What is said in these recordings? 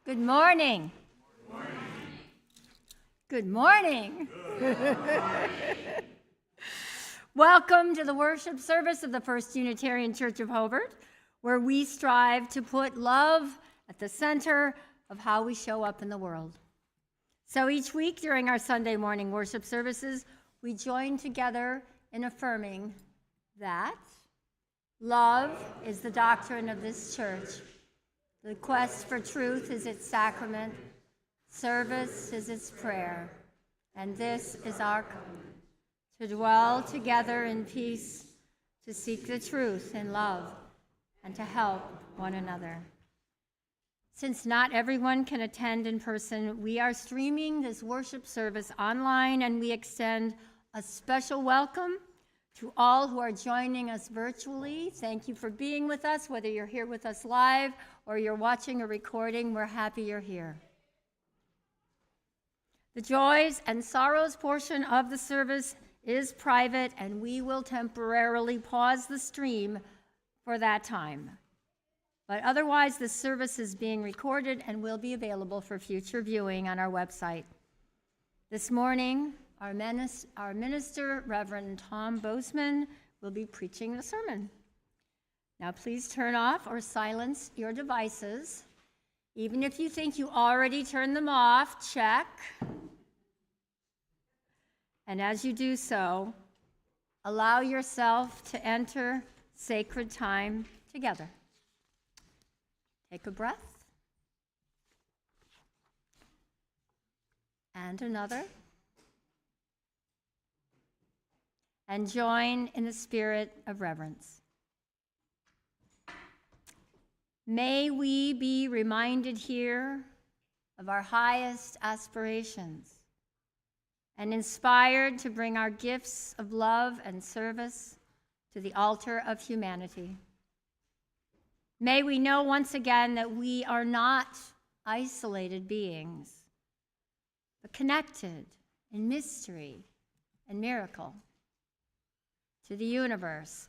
Good morning. Good morning. Welcome to the worship service of the First Unitarian Church of Hobart, where we strive to put love at the center of how we show up in the world. So each week during our Sunday morning worship services, we join together in affirming that love is the doctrine of this church. The quest for truth is its sacrament, service is its prayer, and this is our covenant, to dwell together in peace, to seek the truth in love, and to help one another. Since not everyone can attend in person, we are streaming this worship service online, and we extend a special welcome to all who are joining us virtually. Thank you for being with us, whether you're here with us live or you're watching a recording. We're happy you're here. The joys and sorrows portion of the service is private, and we will temporarily pause the stream for that time. But otherwise, the service is being recorded and will be available for future viewing on our website. This morning, our minister, Reverend Tom Bozeman, will be preaching the sermon. Now please turn off or silence your devices. Even if you think you already turned them off, check. And as you do so, allow yourself to enter sacred time together. Take a breath. And another. And join in the spirit of reverence. May we be reminded here of our highest aspirations and inspired to bring our gifts of love and service to the altar of humanity. May we know once again that we are not isolated beings, but connected in mystery and miracle to the universe,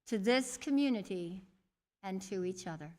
to this community, and to each other.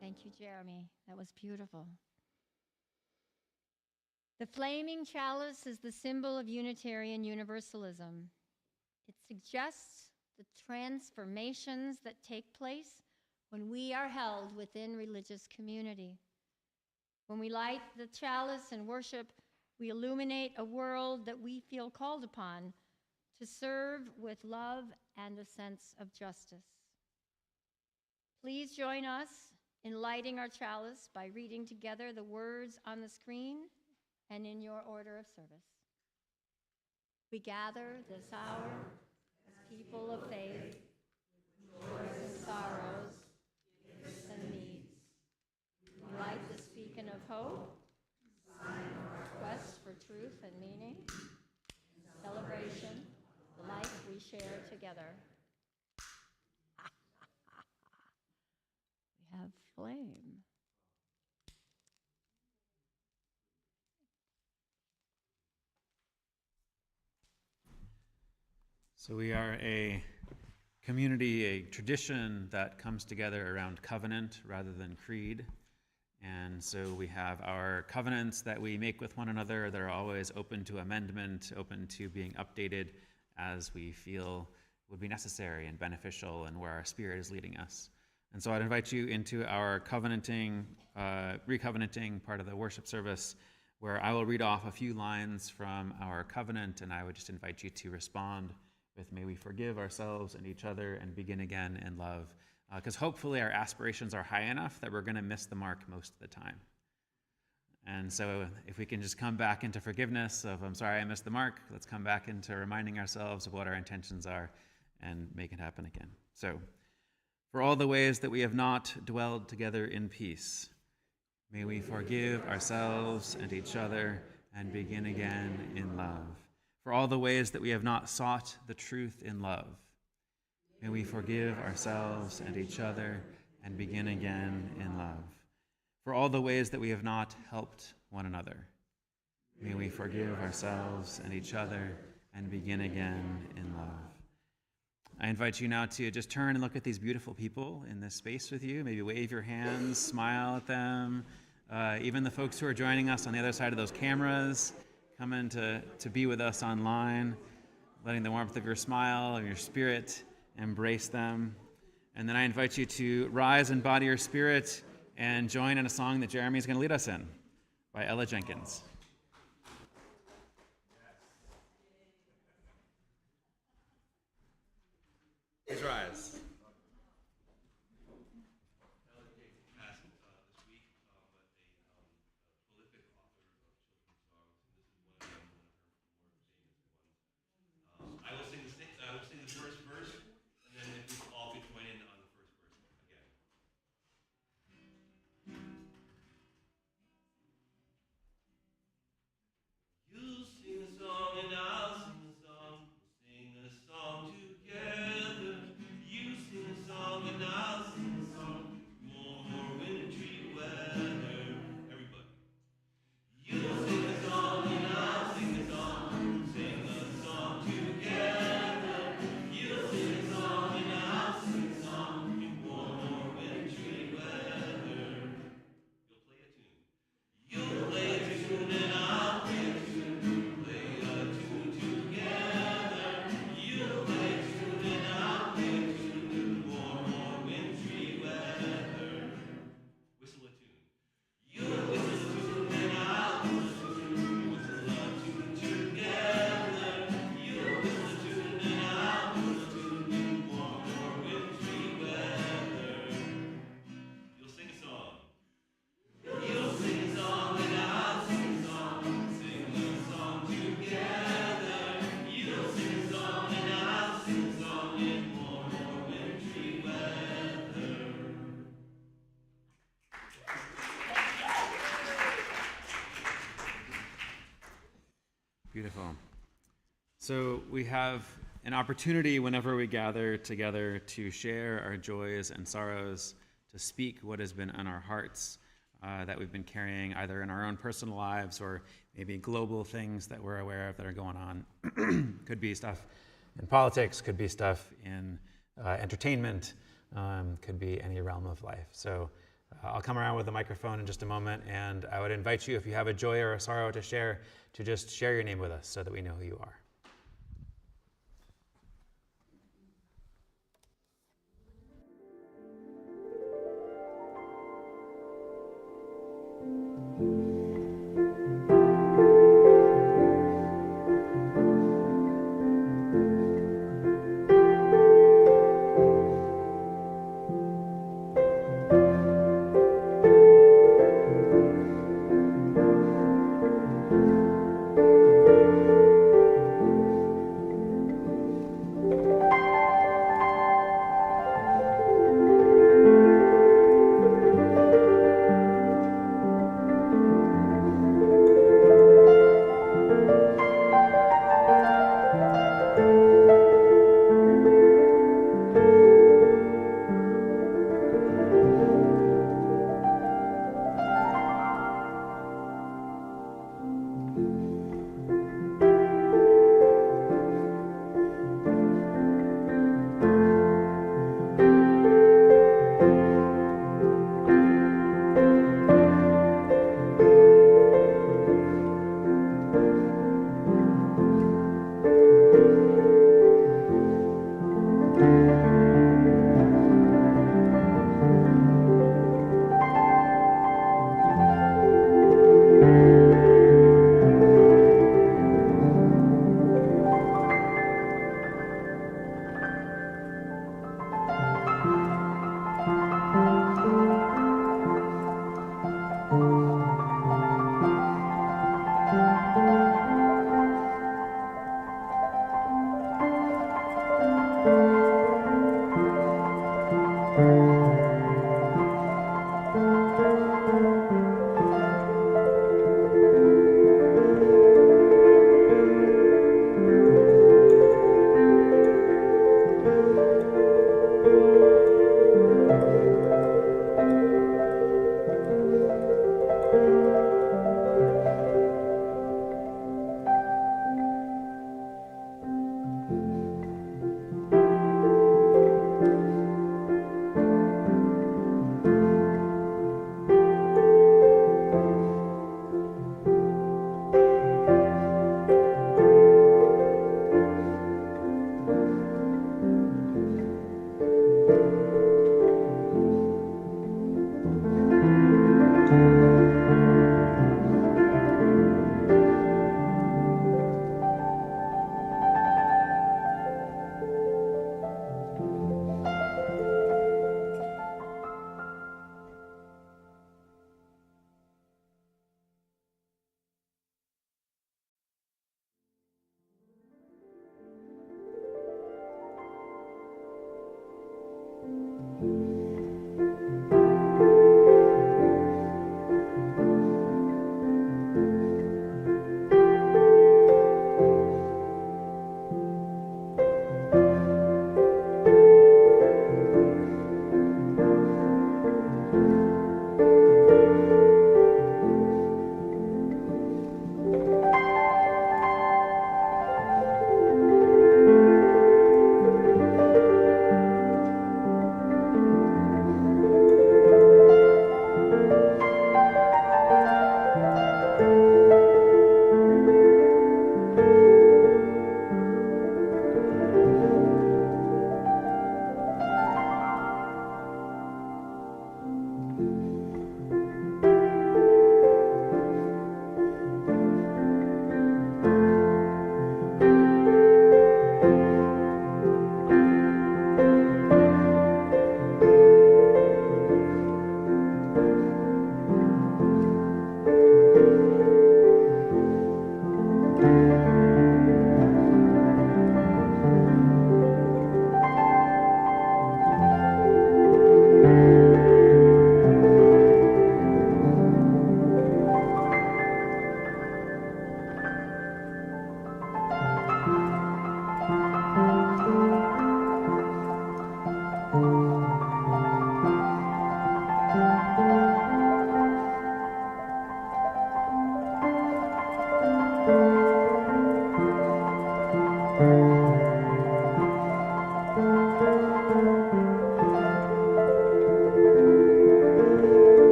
Thank you, Jeremy. That was beautiful. The flaming chalice is the symbol of Unitarian Universalism. It suggests the transformations that take place when we are held within religious community. When we light the chalice and worship, we illuminate a world that we feel called upon to serve with love and a sense of justice. Please join us in lighting our chalice by reading together the words on the screen and in your order of service. We gather this hour as people of faith, joys and sorrows, gifts and needs. We light this beacon of hope, sign of our quest for truth and meaning, celebration, the life we share together. So we are a community, a tradition that comes together around covenant rather than creed. And so we have our covenants that we make with one another that are always open to amendment, open to being updated as we feel would be necessary and beneficial and where our spirit is leading us. And so I'd invite you into our covenanting, recovenanting part of the worship service, where I will read off a few lines from our covenant, and I would just invite you to respond with, may we forgive ourselves and each other and begin again in love. Because hopefully our aspirations are high enough that we're going to miss the mark most of the time. And so if we can just come back into forgiveness of, I'm sorry I missed the mark, let's come back into reminding ourselves of what our intentions are and make it happen again. So, for all the ways that we have not dwelled together in peace, may we forgive ourselves and each other and begin again in love. For all the ways that we have not sought the truth in love, may we forgive ourselves and each other and begin again in love. For all the ways that we have not helped one another, may we forgive ourselves and each other and begin again in love. I invite you now to just turn and look at these beautiful people in this space with you. Maybe wave your hands, smile at them. Even the folks who are joining us on the other side of those cameras, coming to be with us online, letting the warmth of your smile and your spirit embrace them. And then I invite you to rise and body your spirit and join in a song that Jeremy is going to lead us in by Ella Jenkins. Please rise. I will sing the first verse, and then if we all could join in on the first verse again. You sing a song and I'll sing a song. We'll sing a song together. You sing a song and I'll sing a song. More wintry weather. Everybody. You sing a song and I'll sing a song. Sing a song together. You sing a song and I'll sing a song. In more wintry weather. You'll play a tune. You'll play a tune and I'll play a tune. Play a tune together. You'll play a tune and I'll play a tune. In more wintry weather. Whistle a tune. You'll whistle a tune and I'll whistle a tune. Whistle a tune together. You'll whistle a tune and I'll whistle a tune. In more wintry weather. You'll sing a song. You'll sing a song and I'll sing a song. Sing a song together. You'll sing a song and I'll sing a song in more wintry weather. Beautiful. So we have an opportunity whenever we gather together to share our joys and sorrows, to speak what has been on our hearts that we've been carrying either in our own personal lives or maybe global things that we're aware of that are going on. Could be stuff in politics, could be stuff in entertainment, could be any realm of life. So I'll come around with the microphone in just a moment, and I would invite you, if you have a joy or a sorrow to share, to just share your name with us so that we know who you are.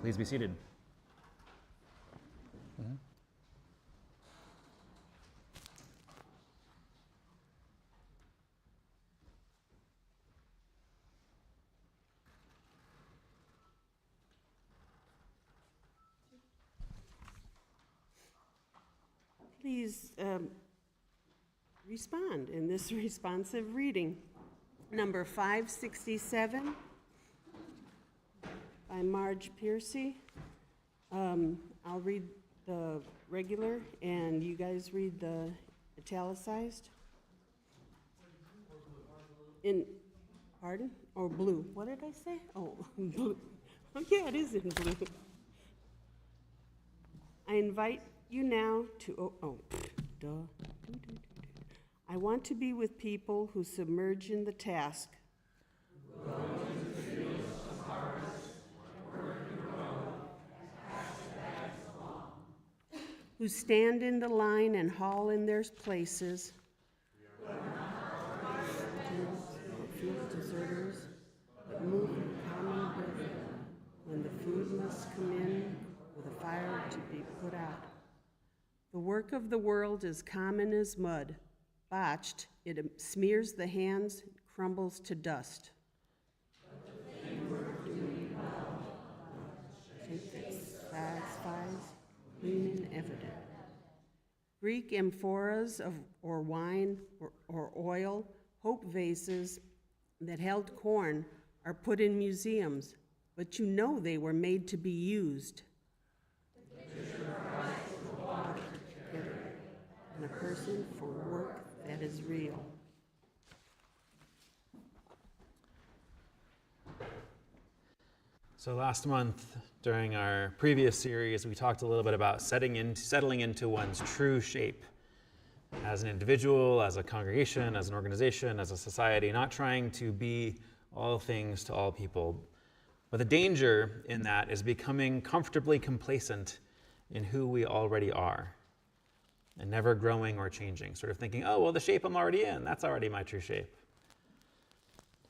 Please be seated. Please respond in this responsive reading. Number 567 by Marge Piercy. I'll read the regular and you guys read the italicized. in, pardon? Or blue? What did I say? Oh, blue. Oh, yeah, it is in blue. I invite you now to, duh. I want to be with people who submerge in the task. Who stand in the line and haul in their places. Feel deserters, but move in common rhythm when the food must come in or the fire to be put out. The work of the world is common as mud. Botched, it smears the hands, crumbles to dust. Think that satisfies, clean and evident. Greek amphoras or wine or oil, hope vases that held corn are put in museums, but you know they were made to be used. And a person for work that is real. So last month, during our previous series, we talked a little bit about settling into one's true shape as an individual, as a congregation, as an organization, as a society, not trying to be all things to all people. But the danger in that is becoming comfortably complacent in who we already are and never growing or changing, sort of thinking, oh, well, the shape I'm already in, that's already my true shape.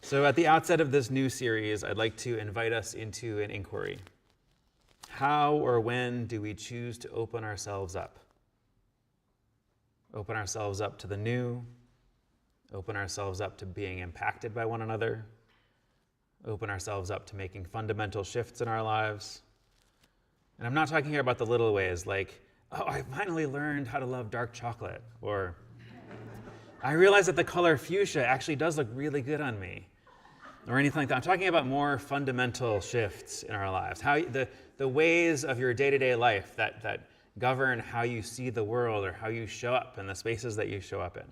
So at the outset of this new series, I'd like to invite us into an inquiry. How or when do we choose to open ourselves up? Open ourselves up to the new, open ourselves up to being impacted by one another, open ourselves up to making fundamental shifts in our lives. And I'm not talking here about the little ways like, oh, I finally learned how to love dark chocolate, or I realized that the color fuchsia actually does look really good on me, or anything like that. I'm talking about more fundamental shifts in our lives, how the ways of your day-to-day life that govern how you see the world or how you show up in the spaces that you show up in.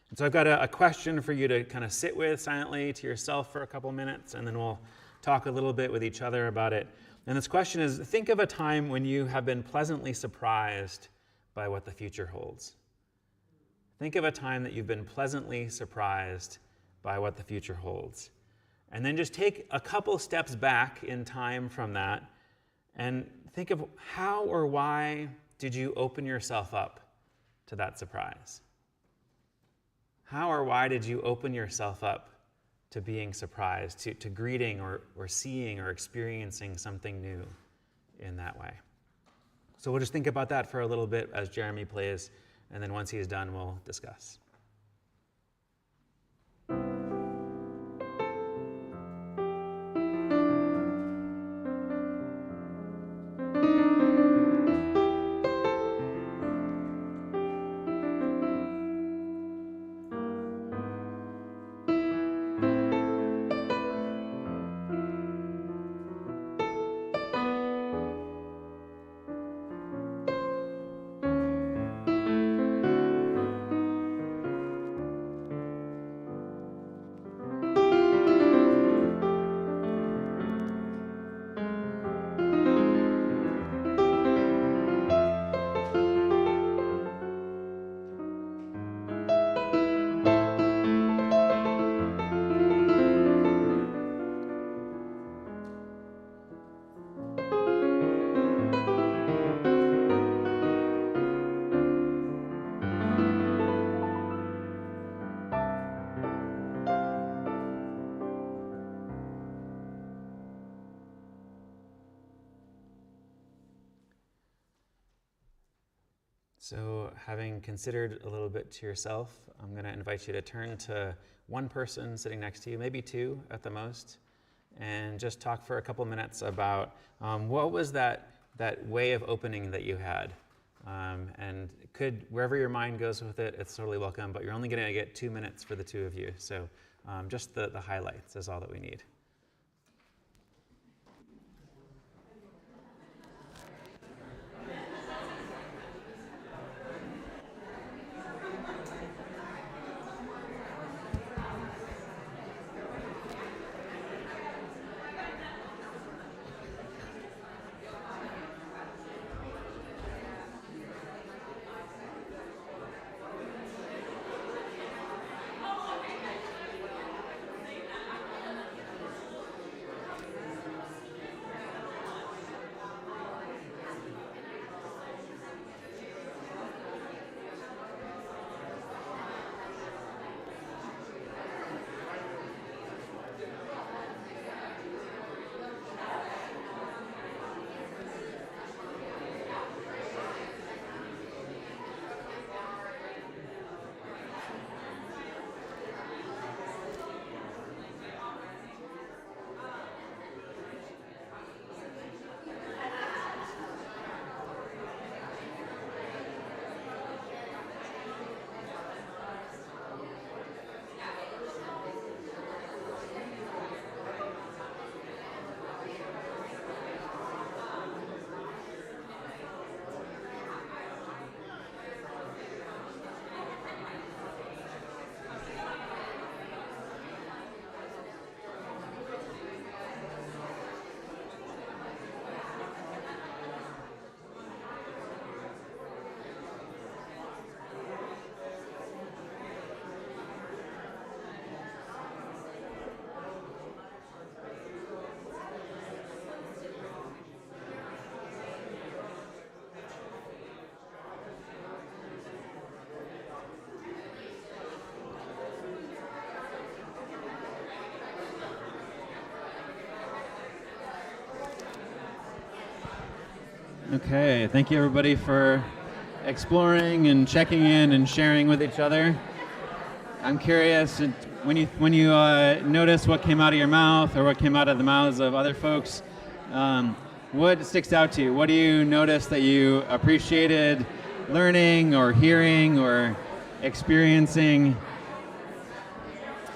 And so I've got a question for you to kind of sit with silently to yourself for a couple minutes, and then we'll talk a little bit with each other about it. And this question is, think of a time when you have been pleasantly surprised by what the future holds. Think of a time that you've been pleasantly surprised by what the future holds. And then just take a couple steps back in time from that and think of how or why did you open yourself up to that surprise? How or why did you open yourself up to being surprised, to greeting or seeing or experiencing something new in that way? So we'll just think about that for a little bit as Jeremy plays, and then once he's done, we'll discuss. So having considered a little bit to yourself, I'm going to invite you to turn to one person sitting next to you, maybe two at the most, and just talk for a couple minutes about what was that way of opening that you had. And wherever your mind goes with it, it's totally welcome, but you're only going to get 2 minutes for the two of you. So just the highlights is all that we need. Okay, thank you everybody for exploring and checking in and sharing with each other. I'm curious, when you notice what came out of your mouth or what came out of the mouths of other folks, what sticks out to you? What do you notice that you appreciated learning or hearing or experiencing?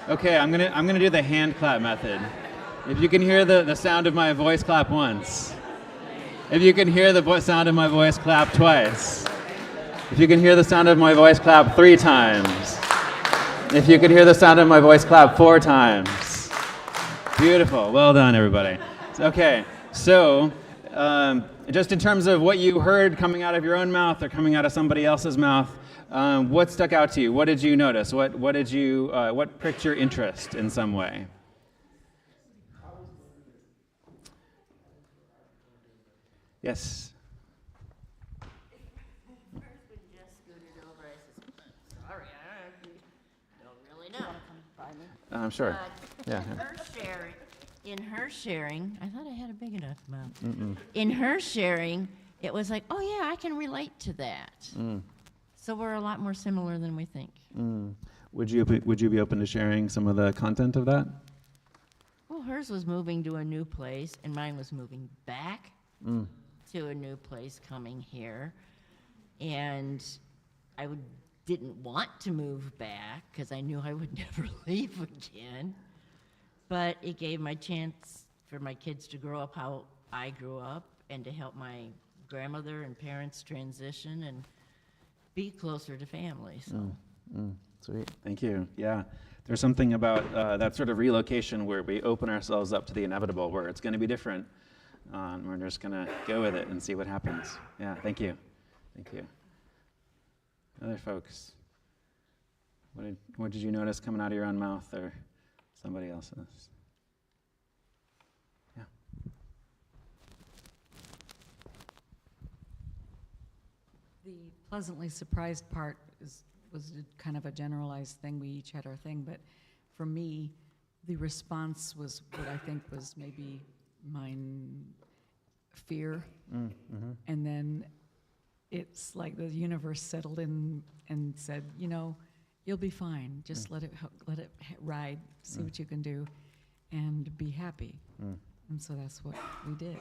Okay, I'm gonna do the hand clap method. If you can hear the sound of my voice, clap once. If you can hear the sound of my voice, clap twice. If you can hear the sound of my voice, clap 3 times. If you can hear the sound of my voice, clap 4 times. Beautiful. Well done, everybody. Okay, so just in terms of what you heard coming out of your own mouth or coming out of somebody else's mouth, what stuck out to you? What did you notice? What pricked your interest in some way? Yes. First, we just scooted over. I said, sorry, I don't really know. Sure. But Yeah. in her sharing, I thought I had a big enough mouth. In her sharing, it was like, oh yeah, I can relate to that. So we're a lot more similar than we think. Would you be open to sharing some of the content of that? Well, hers was moving to a new place, and mine was moving back to a new place coming here. And I didn't want to move back because I knew I would never leave again. But it gave my chance for my kids to grow up how I grew up and to help my grandmother and parents transition and be closer to family. So. Sweet. Thank you. Yeah. There's something about that sort of relocation where we open ourselves up to the inevitable, where it's going to be different. We're just going to go with it and see what happens. Yeah. Thank you. Thank you. Other folks, what did you notice coming out of your own mouth or somebody else's? Yeah. The pleasantly surprised part was kind of a generalized thing. We each had our thing, but for me, the response was what I think was maybe mine, fear. And then it's like the universe settled in and said, you'll be fine. Just let it ride, see what you can do, and be happy. And so that's what we did.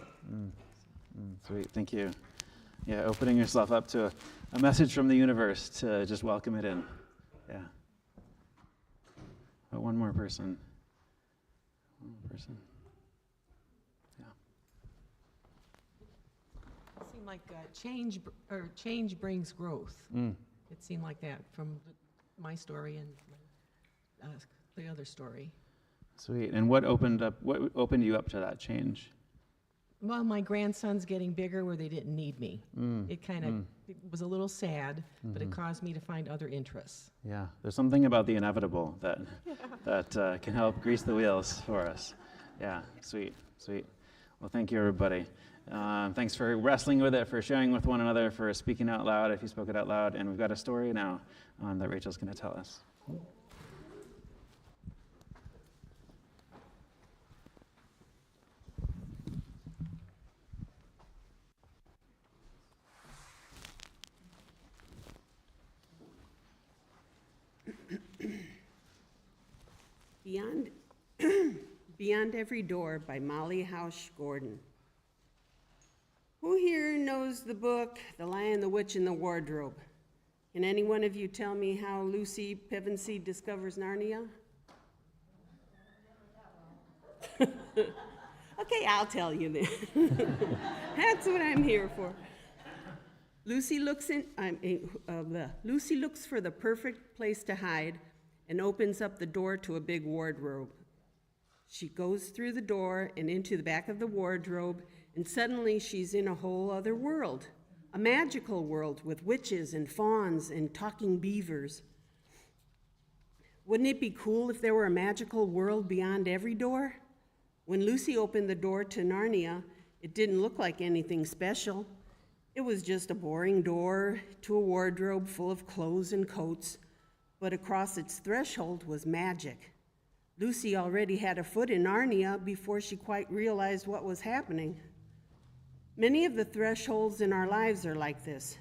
Sweet. Thank you. Yeah, opening yourself up to a message from the universe to just welcome it in. Yeah. Oh, one more person. Yeah. It seemed like change brings growth. It seemed like that from my story and the other story. Sweet. And what opened you up to that change? Well, my grandson's getting bigger where they didn't need me. It kind of it was a little sad, but it caused me to find other interests. Yeah, there's something about the inevitable that can help grease the wheels for us. Yeah, sweet. Well, thank you, everybody. Thanks for wrestling with it, for sharing with one another, for speaking out loud if you spoke it out loud. And we've got a story now that Rachel's going to tell us. Beyond Every Door by Molly House Gordon. Who here knows the book, The Lion, the Witch, and the Wardrobe? Can any one of you tell me how Lucy Pevensey discovers Narnia? Okay, I'll tell you then. That's what I'm here for. Lucy looks for the perfect place to hide and opens up the door to a big wardrobe. She goes through the door and into the back of the wardrobe, and suddenly she's in a whole other world, a magical world with witches and fauns and talking beavers. Wouldn't it be cool if there were a magical world beyond every door? When Lucy opened the door to Narnia, it didn't look like anything special. It was just a boring door to a wardrobe full of clothes and coats, but across its threshold was magic. Lucy already had a foot in Narnia before she quite realized what was happening. Many of the thresholds in our lives are like this.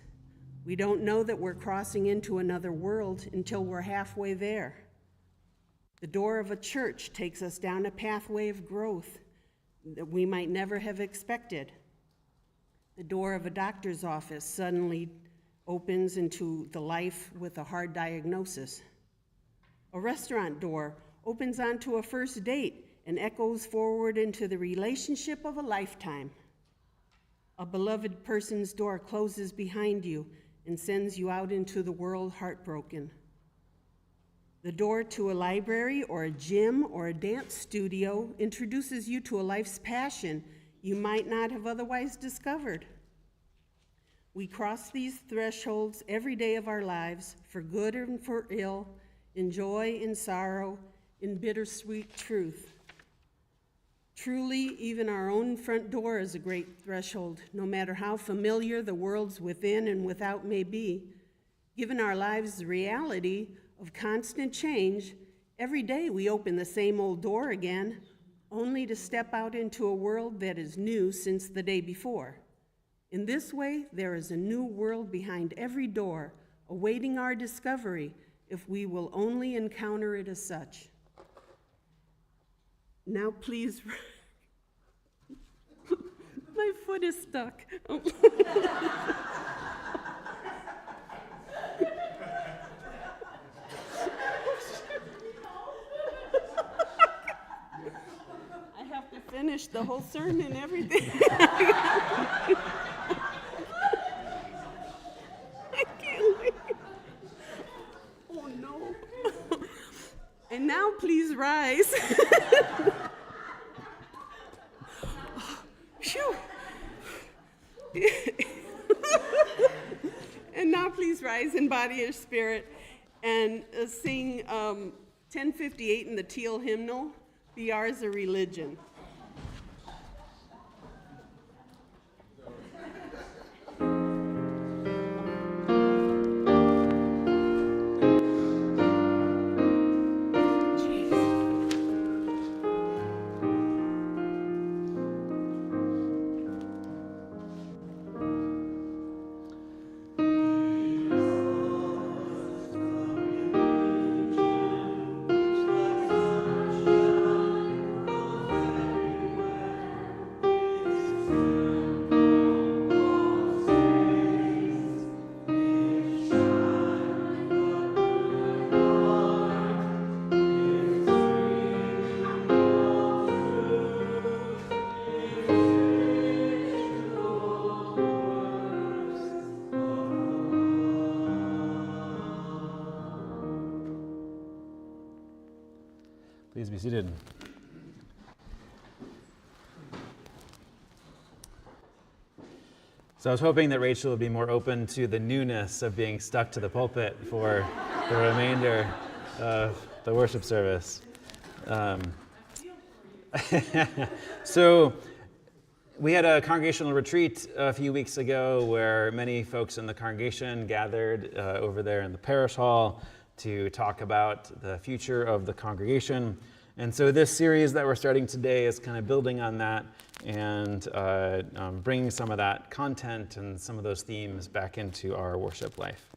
We don't know that we're crossing into another world until we're halfway there. The door of a church takes us down a pathway of growth that we might never have expected. The door of a doctor's office suddenly opens into the life with a hard diagnosis. A restaurant door opens onto a first date and echoes forward into the relationship of a lifetime. A beloved person's door closes behind you and sends you out into the world heartbroken. The door to a library or a gym or a dance studio introduces you to a life's passion you might not have otherwise discovered. We cross these thresholds every day of our lives, for good and for ill, in joy and sorrow, in bittersweet truth. Truly, even our own front door is a great threshold, no matter how familiar the worlds within and without may be. Given our lives the reality of constant change, every day we open the same old door again, only to step out into a world that is new since the day before. In this way, there is a new world behind every door, awaiting our discovery if we will only encounter it as such. Now please, my foot is stuck. I have to finish the whole sermon and everything. I can't wait. Oh no. And now please rise. Phew. And now please rise in body or spirit and sing 1058 in the Teal hymnal, Be Ours a Religion. Please be seated. So I was hoping that Rachel would be more open to the newness of being stuck to the pulpit for the remainder of the worship service. So we had a congregational retreat a few weeks ago where many folks in the congregation gathered over there in the parish hall to talk about the future of the congregation. And so this series that we're starting today is kind of building on that and bringing some of that content and some of those themes back into our worship life.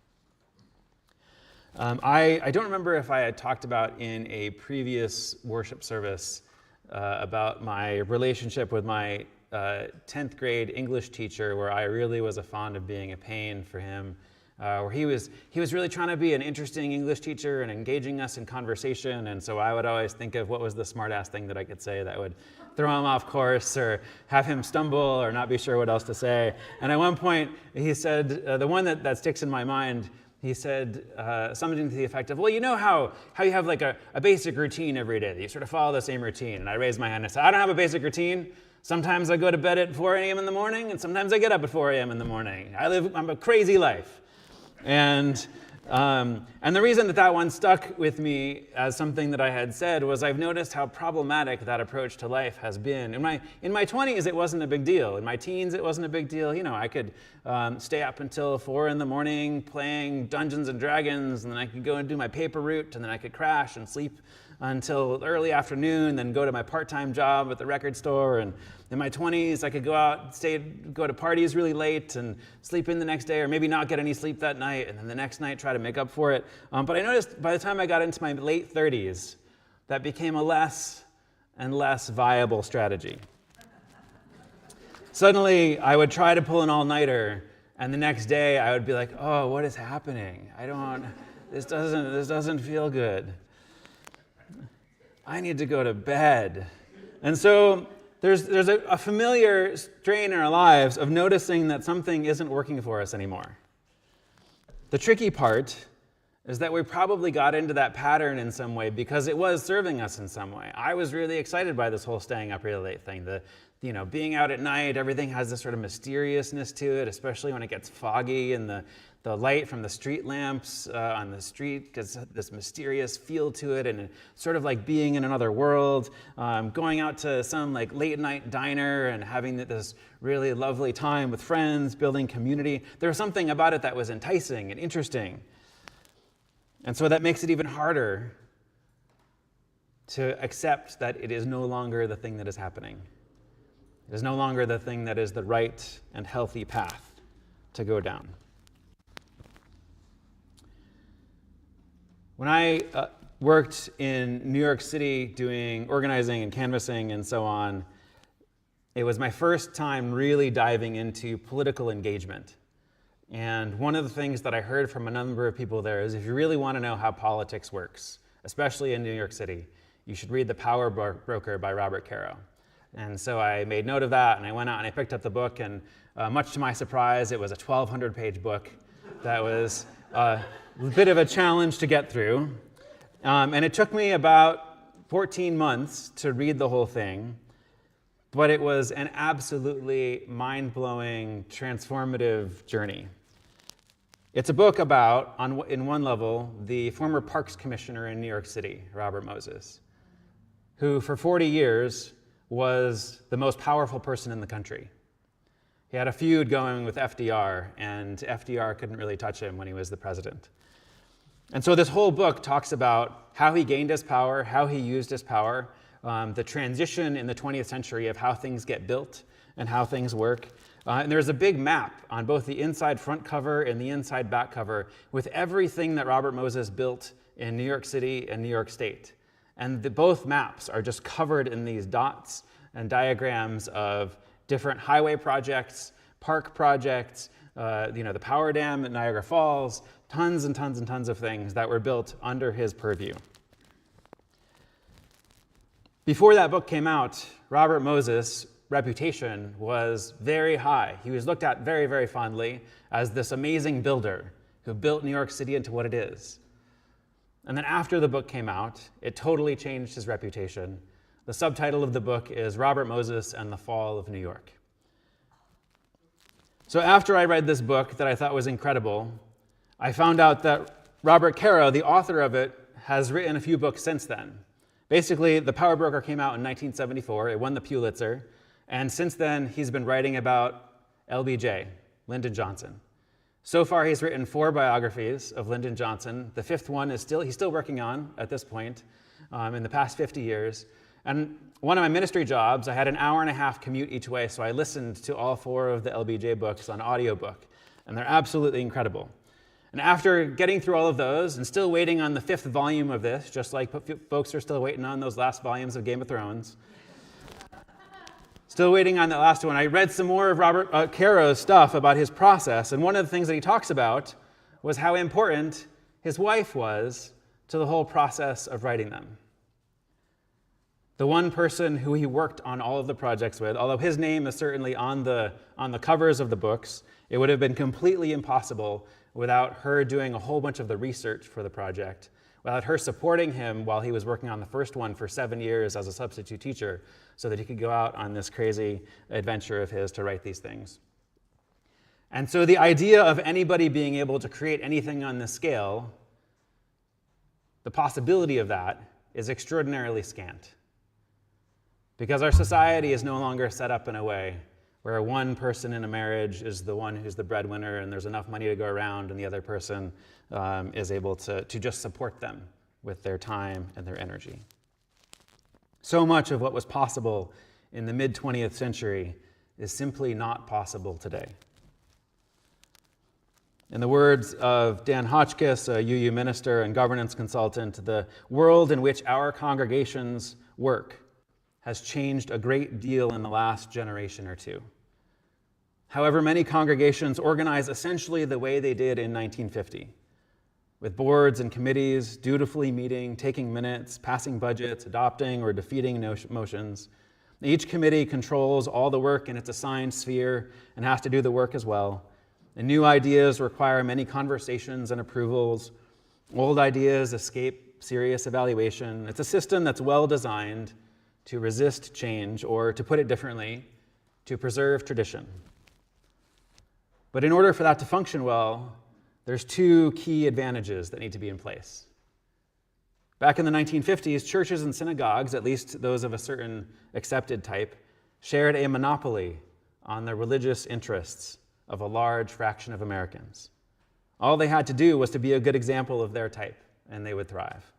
I don't remember if I had talked about in a previous worship service about my relationship with my 10th grade English teacher, where I really was fond of being a pain for him. Where he was really trying to be an interesting English teacher and engaging us in conversation, and so I would always think of what was the smart-ass thing that I could say that would throw him off course or have him stumble or not be sure what else to say. And at one point, he said, the one that sticks in my mind, he said something to the effect of, well, you know how you have like a basic routine every day, that you sort of follow the same routine. And I raised my hand and I said, I don't have a basic routine. Sometimes I go to bed at 4 a.m. in the morning, and sometimes I get up at 4 a.m. in the morning. I'm a crazy life. And And the reason that that one stuck with me as something that I had said was I've noticed how problematic that approach to life has been. In my 20s, it wasn't a big deal. In my teens, it wasn't a big deal. You know, I could stay up until 4 a.m. playing Dungeons and Dragons, and then I could go and do my paper route, and then I could crash and sleep until early afternoon, then go to my part-time job at the record store. And in my 20s, I could go out, go to parties really late and sleep in the next day, or maybe not get any sleep that night, and then the next night try to make up for it. But I noticed by the time I got into my late 30s, that became a less and less viable strategy. Suddenly, I would try to pull an all-nighter, and the next day I would be like, oh, what is happening? This doesn't feel good. I need to go to bed. And so there's a familiar strain in our lives of noticing that something isn't working for us anymore. The tricky part is that we probably got into that pattern in some way because it was serving us in some way. I was really excited by this whole staying up really late thing. Being out at night, everything has this sort of mysteriousness to it, especially when it gets foggy and the light from the street lamps on the street gets this mysterious feel to it, and sort of like being in another world. Going out to some like late night diner and having this really lovely time with friends, building community. There was something about it that was enticing and interesting. And so that makes it even harder to accept that it is no longer the thing that is happening. It is no longer the thing that is the right and healthy path to go down. When I worked in New York City doing organizing and canvassing and so on, it was my first time really diving into political engagement. And one of the things that I heard from a number of people there is if you really want to know how politics works, especially in New York City, you should read The Power Broker by Robert Caro. And so I made note of that, and I went out and I picked up the book, and much to my surprise, it was a 1,200-page book that was a bit of a challenge to get through. And it took me about 14 months to read the whole thing, but it was an absolutely mind-blowing, transformative journey. It's a book about, in one level, the former Parks Commissioner in New York City, Robert Moses, who for 40 years was the most powerful person in the country. He had a feud going with FDR, and FDR couldn't really touch him when he was the president. And so this whole book talks about how he gained his power, how he used his power, the transition in the 20th century of how things get built and how things work. And there's a big map on both the inside front cover and the inside back cover with everything that Robert Moses built in New York City and New York State. And both maps are just covered in these dots and diagrams of different highway projects, park projects, the power dam at Niagara Falls, tons and tons and tons of things that were built under his purview. Before that book came out, Robert Moses' reputation was very high. He was looked at very, very fondly as this amazing builder who built New York City into what it is. And then after the book came out, it totally changed his reputation. The subtitle of the book is Robert Moses and the Fall of New York. So after I read this book that I thought was incredible, I found out that Robert Caro, the author of it, has written a few books since then. Basically, The Power Broker came out in 1974. It won the Pulitzer. And since then, he's been writing about LBJ, Lyndon Johnson. So far, he's written 4 biographies of Lyndon Johnson. The 5th one is he's still working on at this point in the past 50 years. And one of my ministry jobs, I had an hour-and-a-half commute each way, so I listened to all 4 of the LBJ books on audiobook, and they're absolutely incredible. And after getting through all of those and still waiting on the 5th volume of this, just like folks are still waiting on those last volumes of Game of Thrones, still waiting on that last one, I read some more of Robert Caro's stuff about his process, and one of the things that he talks about was how important his wife was to the whole process of writing them. The one person who he worked on all of the projects with, although his name is certainly on the covers of the books, it would have been completely impossible without her doing a whole bunch of the research for the project, without her supporting him while he was working on the first one for 7 years as a substitute teacher so that he could go out on this crazy adventure of his to write these things. And so the idea of anybody being able to create anything on this scale, the possibility of that is extraordinarily scant. Because our society is no longer set up in a way where one person in a marriage is the one who's the breadwinner and there's enough money to go around and the other person is able to just support them with their time and their energy. So much of what was possible in the mid-20th century is simply not possible today. In the words of Dan Hotchkiss, a UU minister and governance consultant, the world in which our congregations work has changed a great deal in the last generation or two. However, many congregations organize essentially the way they did in 1950, with boards and committees dutifully meeting, taking minutes, passing budgets, adopting or defeating motions. Each committee controls all the work in its assigned sphere and has to do the work as well. And new ideas require many conversations and approvals. Old ideas escape serious evaluation. It's a system that's well designed to resist change, or to put it differently, to preserve tradition. But in order for that to function well, there's two key advantages that need to be in place. Back in the 1950s, churches and synagogues, at least those of a certain accepted type, shared a monopoly on the religious interests of a large fraction of Americans. All they had to do was to be a good example of their type, and they would thrive.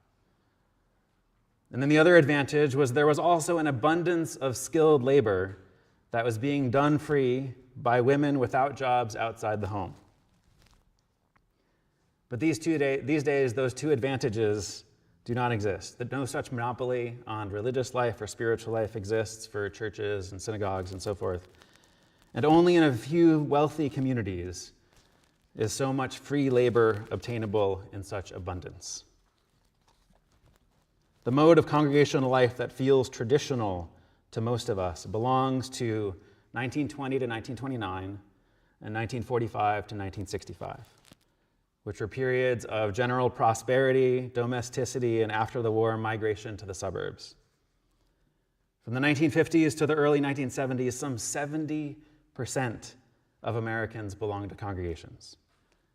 And then the other advantage was there was also an abundance of skilled labor that was being done free by women without jobs outside the home. But these days, those two advantages do not exist. That no such monopoly on religious life or spiritual life exists for churches and synagogues and so forth. And only in a few wealthy communities is so much free labor obtainable in such abundance. The mode of congregational life that feels traditional to most of us belongs to 1920 to 1929 and 1945 to 1965, which were periods of general prosperity, domesticity, and after the war migration to the suburbs. From the 1950s to the early 1970s, some 70% of Americans belonged to congregations,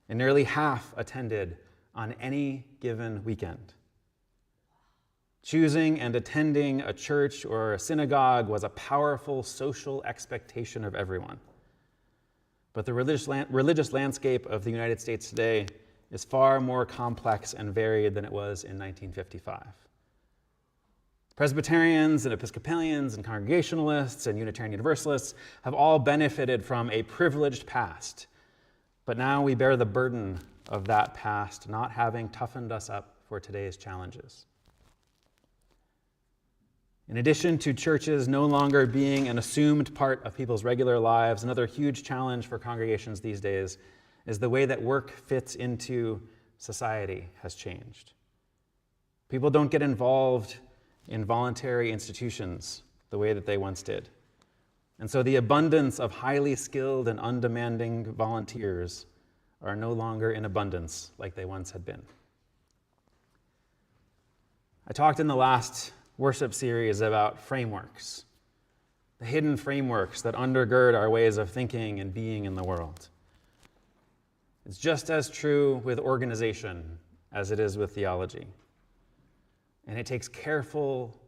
and nearly half attended on any given weekend. Choosing and attending a church or a synagogue was a powerful social expectation of everyone. But the religious landscape of the United States today is far more complex and varied than it was in 1955. Presbyterians and Episcopalians and Congregationalists and Unitarian Universalists have all benefited from a privileged past, but now we bear the burden of that past not having toughened us up for today's challenges. In addition to churches no longer being an assumed part of people's regular lives, another huge challenge for congregations these days is the way that work fits into society has changed. People don't get involved in voluntary institutions the way that they once did. And so the abundance of highly skilled and undemanding volunteers are no longer in abundance like they once had been. I talked in the last worship series about frameworks, the hidden frameworks that undergird our ways of thinking and being in the world. It's just as true with organization as it is with theology. And it takes careful,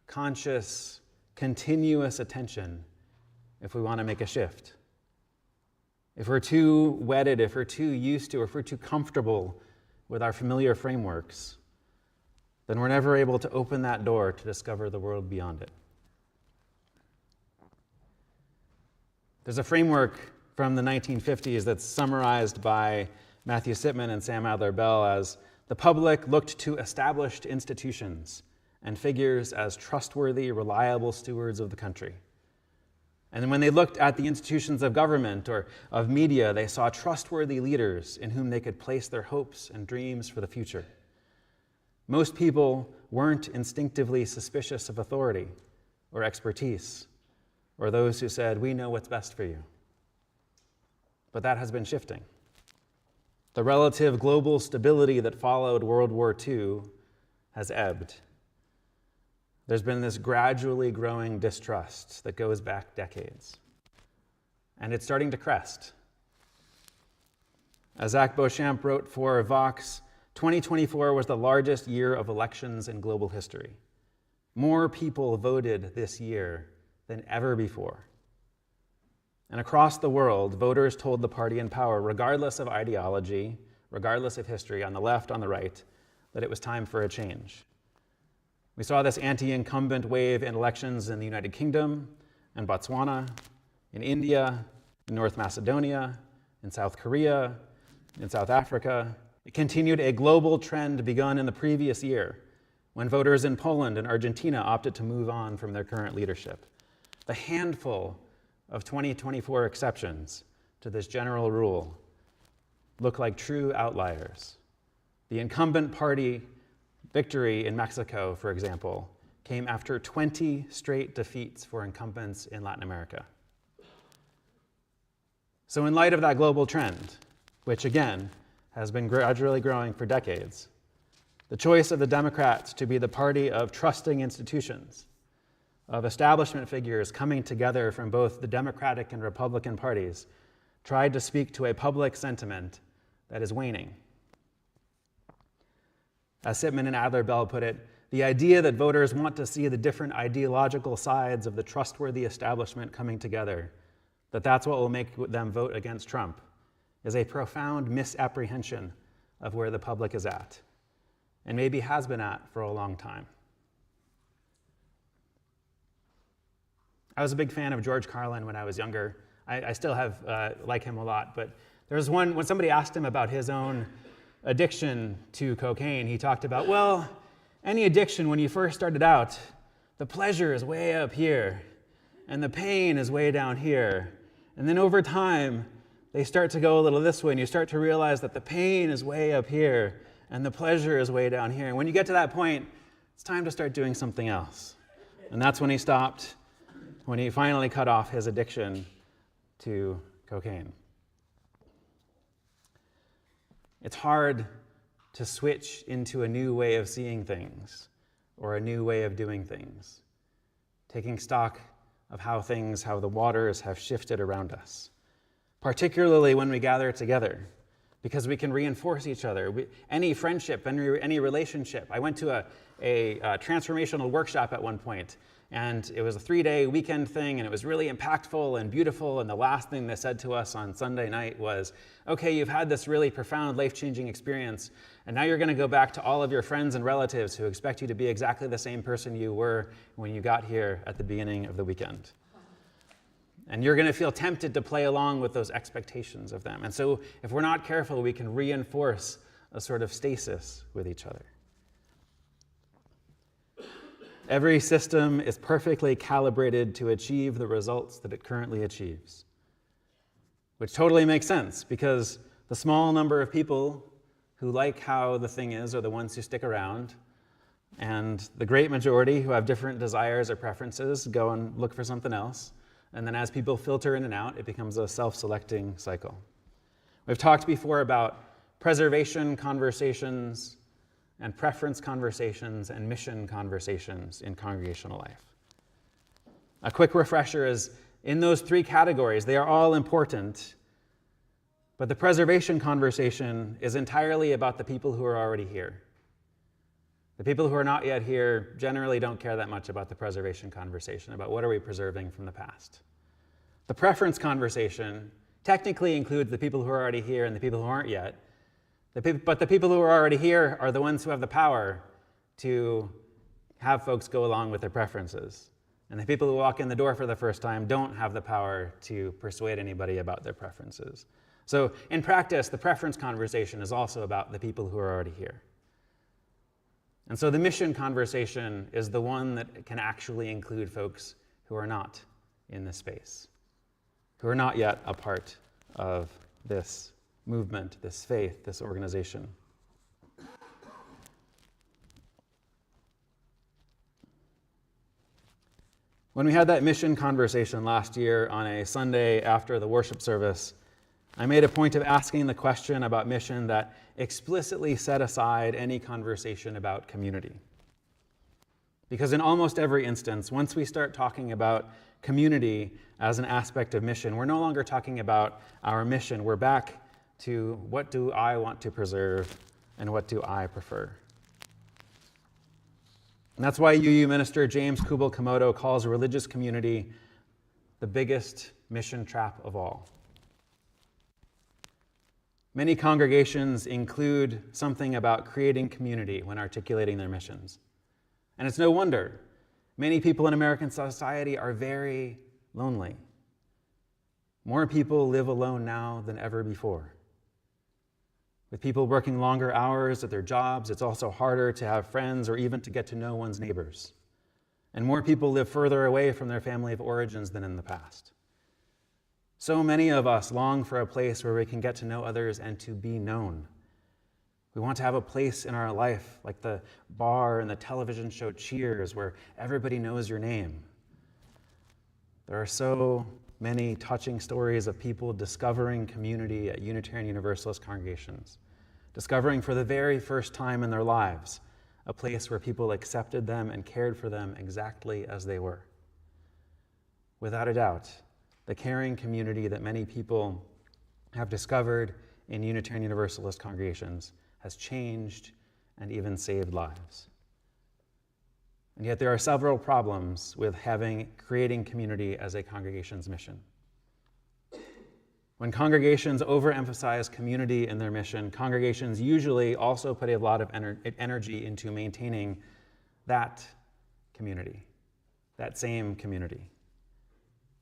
conscious, continuous attention if we want to make a shift. If we're too wedded, if we're too used to, or if we're too comfortable with our familiar frameworks, then we're never able to open that door to discover the world beyond it. There's a framework from the 1950s that's summarized by Matthew Sitman and Sam Adler-Bell as the public looked to established institutions and figures as trustworthy, reliable stewards of the country. And when they looked at the institutions of government or of media, they saw trustworthy leaders in whom they could place their hopes and dreams for the future. Most people weren't instinctively suspicious of authority or expertise or those who said, "We know what's best for you." But that has been shifting. The relative global stability that followed World War II has ebbed. There's been this gradually growing distrust that goes back decades. And it's starting to crest. As Zach Beauchamp wrote for Vox, 2024 was the largest year of elections in global history. More people voted this year than ever before. And across the world, voters told the party in power, regardless of ideology, regardless of history, on the left, on the right, that it was time for a change. We saw this anti-incumbent wave in elections in the United Kingdom and Botswana, in India, in North Macedonia, in South Korea, in South Africa. It continued a global trend begun in the previous year when voters in Poland and Argentina opted to move on from their current leadership. The handful of 2024 exceptions to this general rule look like true outliers. The incumbent party victory in Mexico, for example, came after 20 straight defeats for incumbents in Latin America. So in light of that global trend, which again has been gradually growing for decades, the choice of the Democrats to be the party of trusting institutions, of establishment figures coming together from both the Democratic and Republican parties, tried to speak to a public sentiment that is waning. As Sitman and Adler-Bell put it, the idea that voters want to see the different ideological sides of the trustworthy establishment coming together, that's what will make them vote against Trump, is a profound misapprehension of where the public is at, and maybe has been at for a long time. I was a big fan of George Carlin when I was younger. I still like him a lot, but there was one, when somebody asked him about his own addiction to cocaine, he talked about, well, any addiction, when you first started out, the pleasure is way up here, and the pain is way down here. And then over time, they start to go a little this way, and you start to realize that the pain is way up here, and the pleasure is way down here. And when you get to that point, it's time to start doing something else. And that's when he stopped, when he finally cut off his addiction to cocaine. It's hard to switch into a new way of seeing things or a new way of doing things, taking stock of how the waters have shifted around us, particularly when we gather together, because we can reinforce each other. Any friendship, any relationship. I went to a transformational workshop at one point, and it was a 3-day weekend thing, and it was really impactful and beautiful, and the last thing they said to us on Sunday night was, okay, you've had this really profound, life-changing experience, and now you're going to go back to all of your friends and relatives who expect you to be exactly the same person you were when you got here at the beginning of the weekend. And you're going to feel tempted to play along with those expectations of them. And so if we're not careful, we can reinforce a sort of stasis with each other. Every system is perfectly calibrated to achieve the results that it currently achieves, which totally makes sense because the small number of people who like how the thing is are the ones who stick around, and the great majority who have different desires or preferences go and look for something else. And then as people filter in and out, it becomes a self-selecting cycle. We've talked before about preservation conversations and preference conversations and mission conversations in congregational life. A quick refresher is, in those 3 categories, they are all important, but the preservation conversation is entirely about the people who are already here. The people who are not yet here generally don't care that much about the preservation conversation, about what are we preserving from the past. The preference conversation technically includes the people who are already here and the people who aren't yet, but the people who are already here are the ones who have the power to have folks go along with their preferences. And the people who walk in the door for the first time don't have the power to persuade anybody about their preferences. So in practice, the preference conversation is also about the people who are already here. And so the mission conversation is the one that can actually include folks who are not in this space, who are not yet a part of this movement, this faith, this organization. When we had that mission conversation last year on a Sunday after the worship service, I made a point of asking the question about mission that explicitly set aside any conversation about community. Because in almost every instance, once we start talking about community as an aspect of mission, we're no longer talking about our mission. We're back to what do I want to preserve and what do I prefer. And that's why UU minister James Kubel-Komodo calls a religious community the biggest mission trap of all. Many congregations include something about creating community when articulating their missions. And it's no wonder. Many people in American society are very lonely. More people live alone now than ever before. With people working longer hours at their jobs, it's also harder to have friends or even to get to know one's neighbors. And more people live further away from their family of origins than in the past. So many of us long for a place where we can get to know others and to be known. We want to have a place in our life like the bar and the television show Cheers, where everybody knows your name. There are so many touching stories of people discovering community at Unitarian Universalist congregations, discovering for the very first time in their lives a place where people accepted them and cared for them exactly as they were. Without a doubt, the caring community that many people have discovered in Unitarian Universalist congregations has changed and even saved lives. And yet there are several problems with creating community as a congregation's mission. When congregations overemphasize community in their mission, congregations usually also put a lot of energy into maintaining that community, that same community,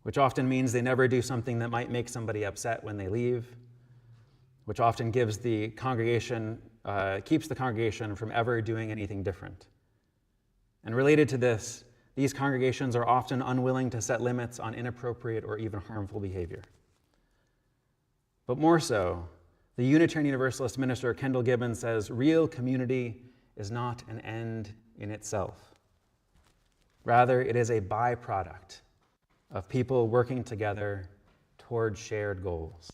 which often means they never do something that might make somebody upset when they leave, which often keeps the congregation from ever doing anything different. And related to this, these congregations are often unwilling to set limits on inappropriate or even harmful behavior. But more so, the Unitarian Universalist minister Kendall Gibbons says, real community is not an end in itself. Rather, it is a byproduct of people working together toward shared goals.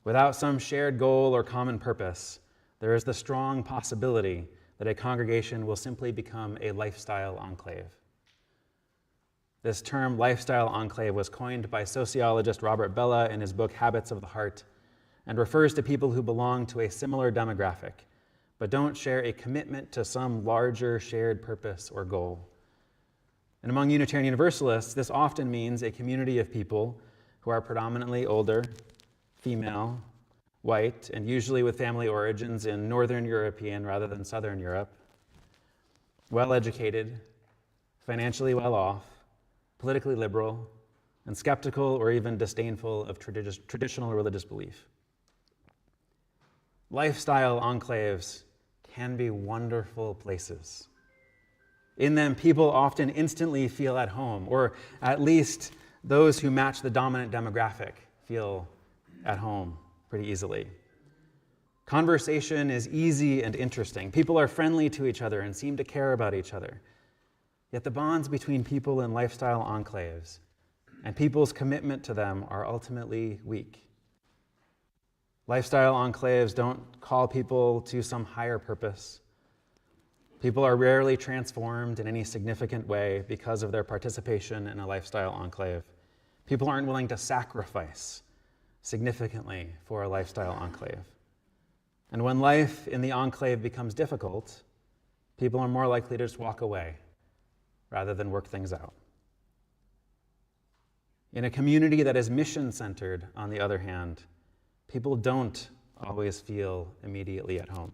Without some shared goal or common purpose, there is the strong possibility that a congregation will simply become a lifestyle enclave. This term, lifestyle enclave, was coined by sociologist Robert Bellah in his book Habits of the Heart, and refers to people who belong to a similar demographic, but don't share a commitment to some larger shared purpose or goal. And among Unitarian Universalists, this often means a community of people who are predominantly older, female, white, and usually with family origins in Northern European rather than Southern Europe, well-educated, financially well-off, politically liberal, and skeptical or even disdainful of traditional religious belief. Lifestyle enclaves can be wonderful places. In them, people often instantly feel at home, or at least those who match the dominant demographic feel at home pretty easily. Conversation is easy and interesting. People are friendly to each other and seem to care about each other. Yet the bonds between people in lifestyle enclaves and people's commitment to them are ultimately weak. Lifestyle enclaves don't call people to some higher purpose. People are rarely transformed in any significant way because of their participation in a lifestyle enclave. People aren't willing to sacrifice significantly for a lifestyle enclave. And when life in the enclave becomes difficult, people are more likely to just walk away rather than work things out. In a community that is mission-centered, on the other hand, people don't always feel immediately at home.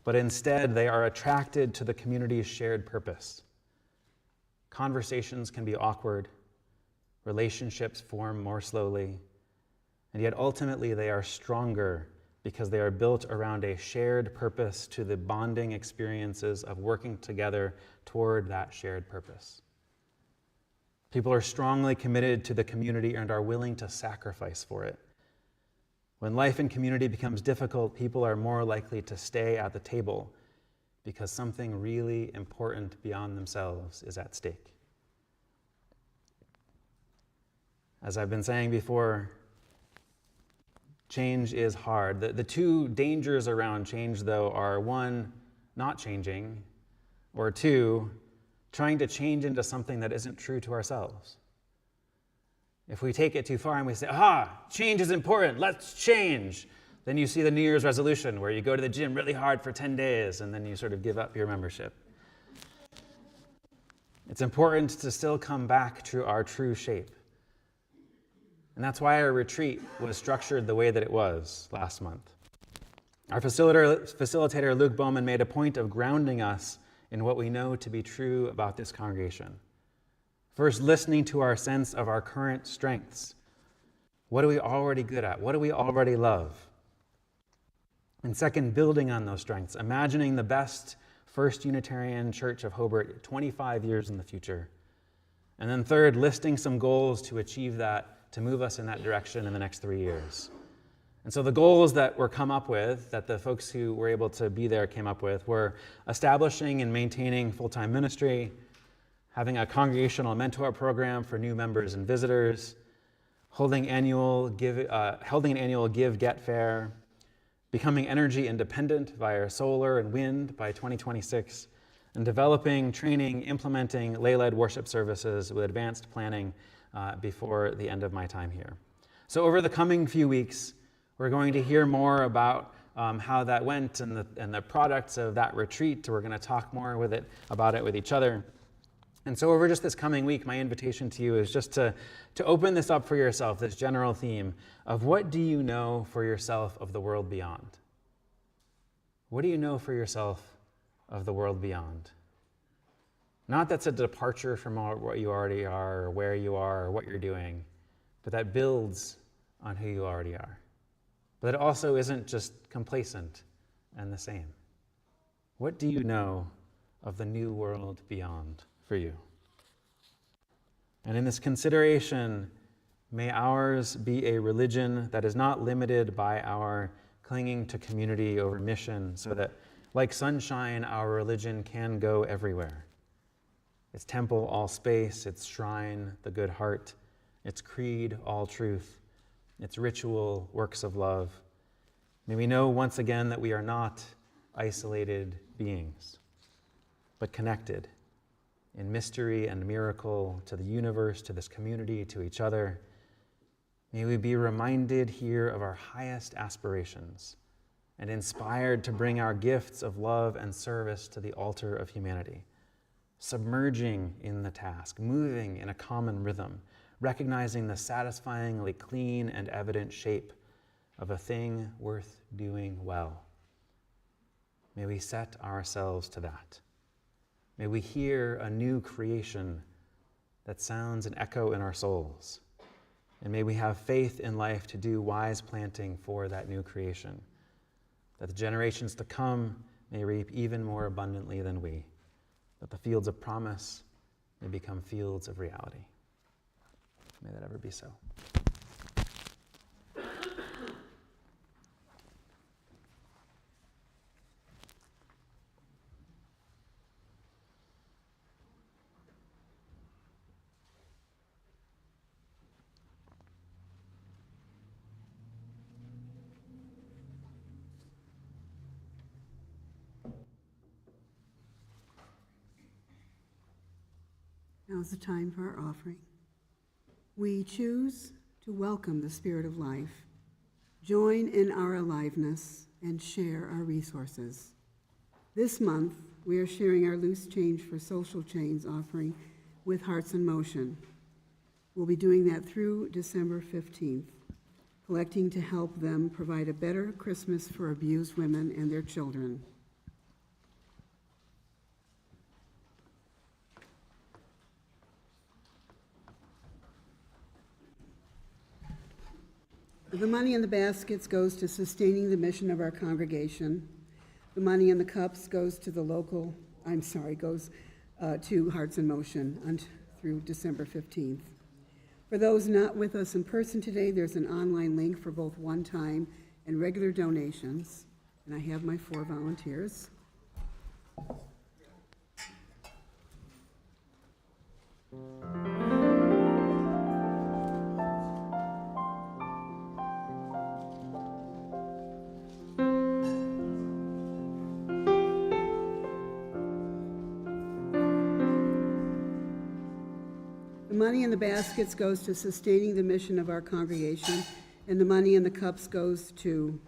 But instead, they are attracted to the community's shared purpose. Conversations can be awkward, relationships form more slowly, and yet ultimately they are stronger because they are built around a shared purpose to the bonding experiences of working together toward that shared purpose. People are strongly committed to the community and are willing to sacrifice for it. When life in community becomes difficult, people are more likely to stay at the table because something really important beyond themselves is at stake. As I've been saying before, change is hard. The two dangers around change, though, are one, not changing, or two, trying to change into something that isn't true to ourselves. If we take it too far and we say, change is important, let's change, then you see the New Year's resolution where you go to the gym really hard for 10 days and then you sort of give up your membership. It's important to still come back to our true shape. And that's why our retreat was structured the way that it was last month. Our facilitator, Luke Bowman, made a point of grounding us in what we know to be true about this congregation. First, listening to our sense of our current strengths. What are we already good at? What do we already love? And second, building on those strengths, imagining the best First Unitarian Church of Hobart 25 years in the future. And then third, listing some goals to achieve that, to move us in that direction in the next 3 years. And so the goals that were come up with, that the folks who were able to be there came up with, were establishing and maintaining full-time ministry, having a congregational mentor program for new members and visitors, holding an annual Give Get Fair, becoming energy independent via solar and wind by 2026, and developing, training, implementing lay-led worship services with advanced planning before the end of my time here. So over the coming few weeks, we're going to hear more about how that went and the products of that retreat. We're going to talk more about it with each other. And so over just this coming week, my invitation to you is just to open this up for yourself, this general theme of what do you know for yourself of the world beyond? What do you know for yourself of the world beyond? Not that's a departure from what you already are, or where you are, or what you're doing, but that builds on who you already are. But it also isn't just complacent and the same. What do you know of the new world beyond for you? And in this consideration, may ours be a religion that is not limited by our clinging to community over mission, so that, like sunshine, our religion can go everywhere. Its temple, all space; its shrine, the good heart; its creed, all truth; its ritual, works of love. May we know once again that we are not isolated beings, but connected in mystery and miracle to the universe, to this community, to each other. May we be reminded here of our highest aspirations and inspired to bring our gifts of love and service to the altar of humanity, submerging in the task, moving in a common rhythm, recognizing the satisfyingly clean and evident shape of a thing worth doing well. May we set ourselves to that. May we hear a new creation that sounds an echo in our souls. And may we have faith in life to do wise planting for that new creation, that the generations to come may reap even more abundantly than we, that the fields of promise may become fields of reality. May that ever be so. Now's the time for our offering. We choose to welcome the Spirit of life, join in our aliveness, and share our resources. This month, we are sharing our Loose Change for Social Change offering with Hearts in Motion. We'll be doing that through December 15th, collecting to help them provide a better Christmas for abused women and their children. The money in the baskets goes to sustaining the mission of our congregation. The money in the cups goes to to Hearts in Motion through December 15th. For those not with us in person today, there's an online link for both one-time and regular donations. And I have my 4 volunteers. The The money in the baskets goes to sustaining the mission of our congregation, and the money in the cups goes to,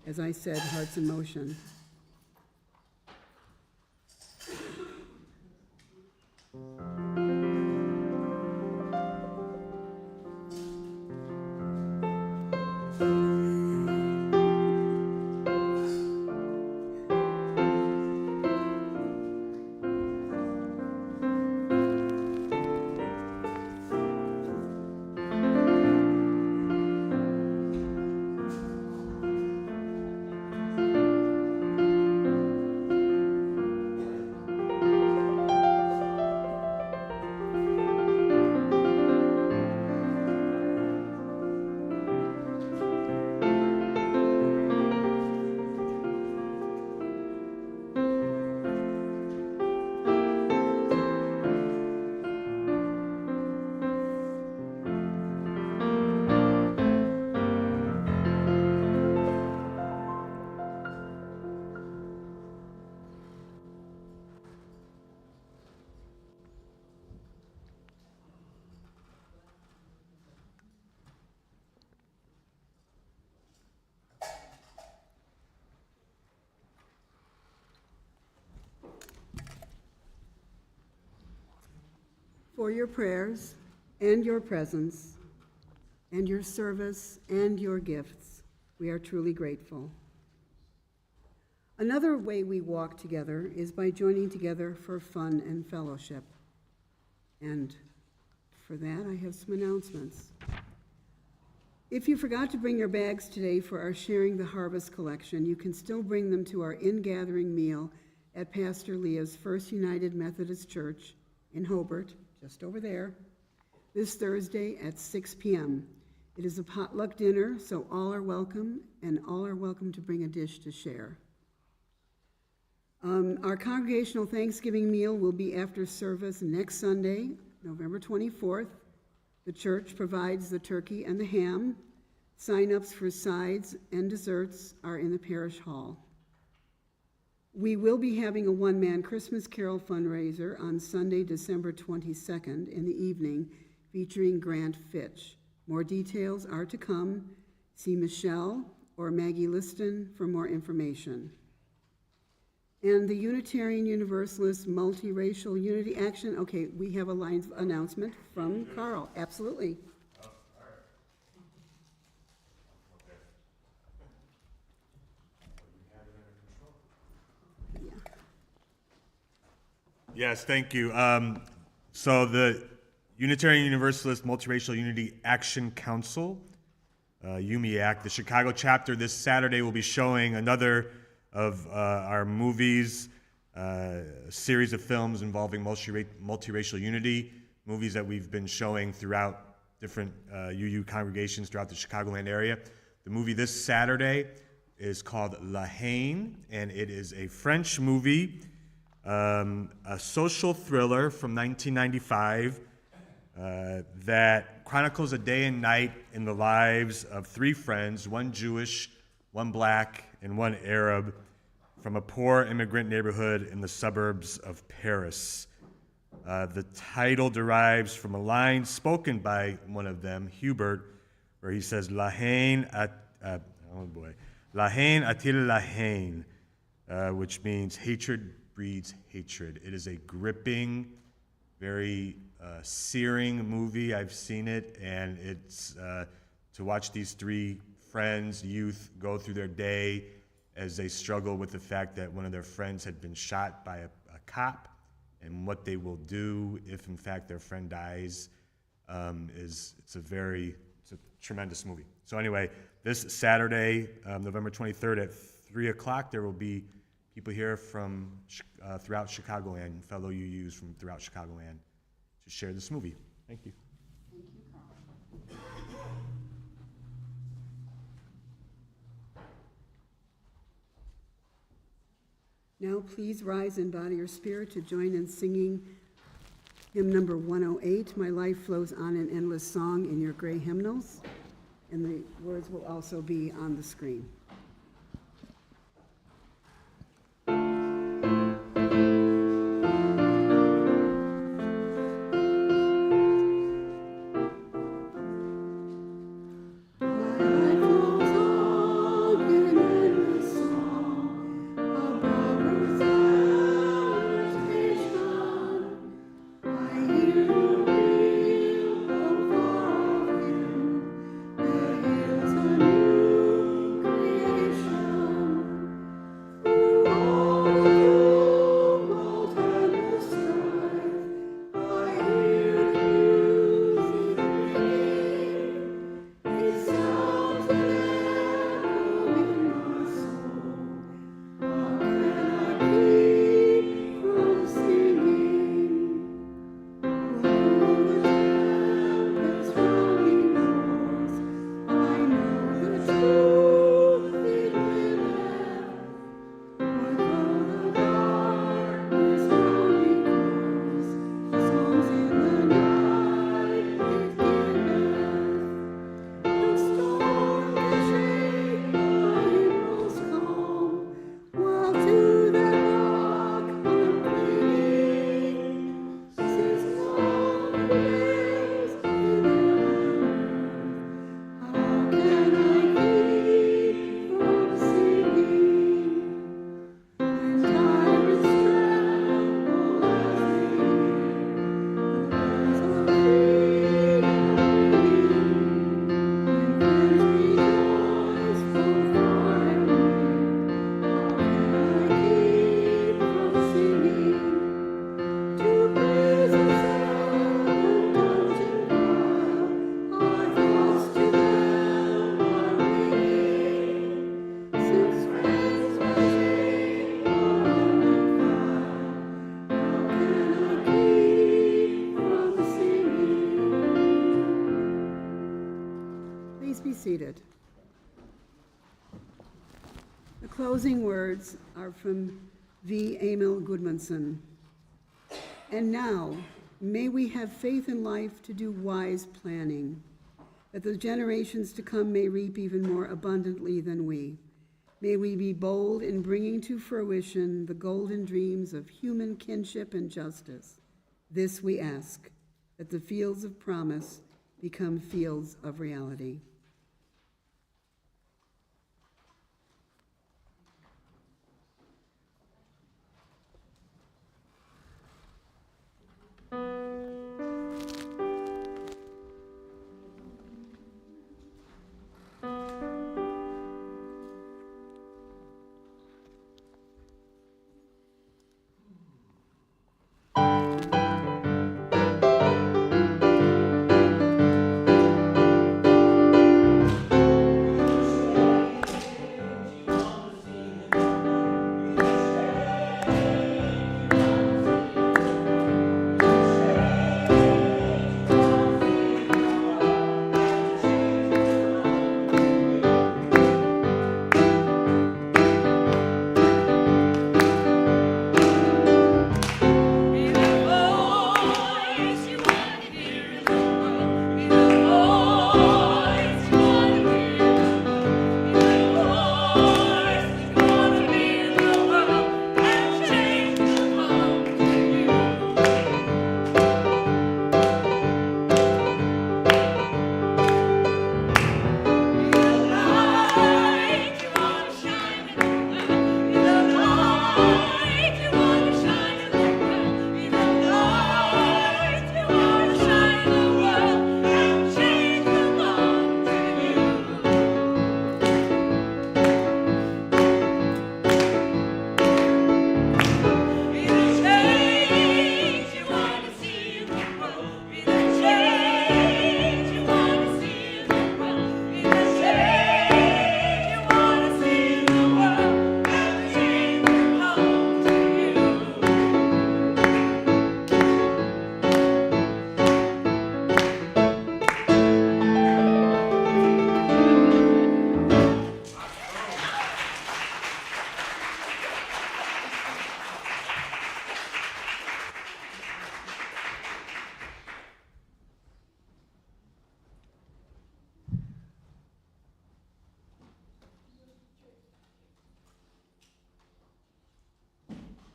as I said, Hearts in Motion. For your prayers and your presence and your service and your gifts, we are truly grateful. Another way we walk together is by joining together for fun and fellowship. And for that, I have some announcements. If you forgot to bring your bags today for our Sharing the Harvest collection, you can still bring them to our in-gathering meal at Pastor Leah's First United Methodist Church in Hobart, just over there, this Thursday at 6 p.m. It is a potluck dinner, so all are welcome, and all are welcome to bring a dish to share. Our congregational Thanksgiving meal will be after service next Sunday, November 24th. The church provides the turkey and the ham. Sign-ups for sides and desserts are in the parish hall. We will be having a one-man Christmas Carol fundraiser on Sunday, December 22nd in the evening, featuring Grant Fitch. More details are to come. See Michelle or Maggie Liston for more information. And the Unitarian Universalist Multiracial Unity Action, okay, we have a line of announcement from Carl, absolutely. Yes, thank you. So the Unitarian Universalist Multiracial Unity Action Council, UMIAC, the Chicago chapter, this Saturday will be showing another of our movies, a series of films involving multiracial unity, movies that we've been showing throughout different UU congregations throughout the Chicagoland area. The movie this Saturday is called La Haine, and it is a French movie, a social thriller from 1995 that chronicles a day and night in the lives of three friends, one Jewish, one black, and one Arab, from a poor immigrant neighborhood in the suburbs of Paris. The title derives from a line spoken by one of them, Hubert, where he says, La haine a-t-il la haine, which means hatred breeds hatred. It is a gripping, very searing movie. I've seen it, and it's to watch these three friends, youth, go through their day as they struggle with the fact that one of their friends had been shot by a cop, and what they will do if, in fact, their friend dies. It's a tremendous movie. So anyway, this Saturday, November 23rd at 3 o'clock, there will be people here from throughout Chicagoland, fellow UUs from throughout Chicagoland, to share this movie. Thank you. Now please rise in body or spirit to join in singing hymn number 108, My Life Flows On in Endless Song, in your gray hymnals. And the words will also be on the screen. closing words are from V. Emil Gudmundsson. And now, may we have faith in life to do wise planning, that the generations to come may reap even more abundantly than we. May we be bold in bringing to fruition the golden dreams of human kinship and justice. This we ask, that the fields of promise become fields of reality.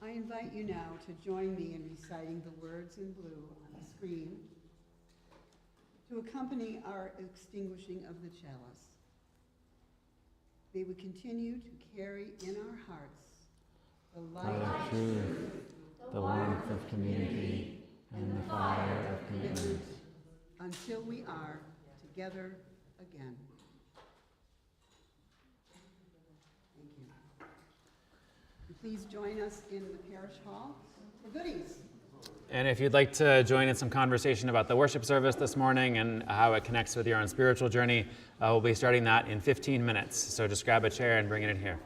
I invite you now to join me in reciting the words in blue on the screen to accompany our extinguishing of the chalice. May we continue to carry in our hearts the light of truth, the warmth of community, and the fire of commitment, until we are together again. Thank you. And please join us in the parish hall for goodies. And if you'd like to join in some conversation about the worship service this morning and how it connects with your own spiritual journey, we'll be starting that in 15 minutes. So just grab a chair and bring it in here.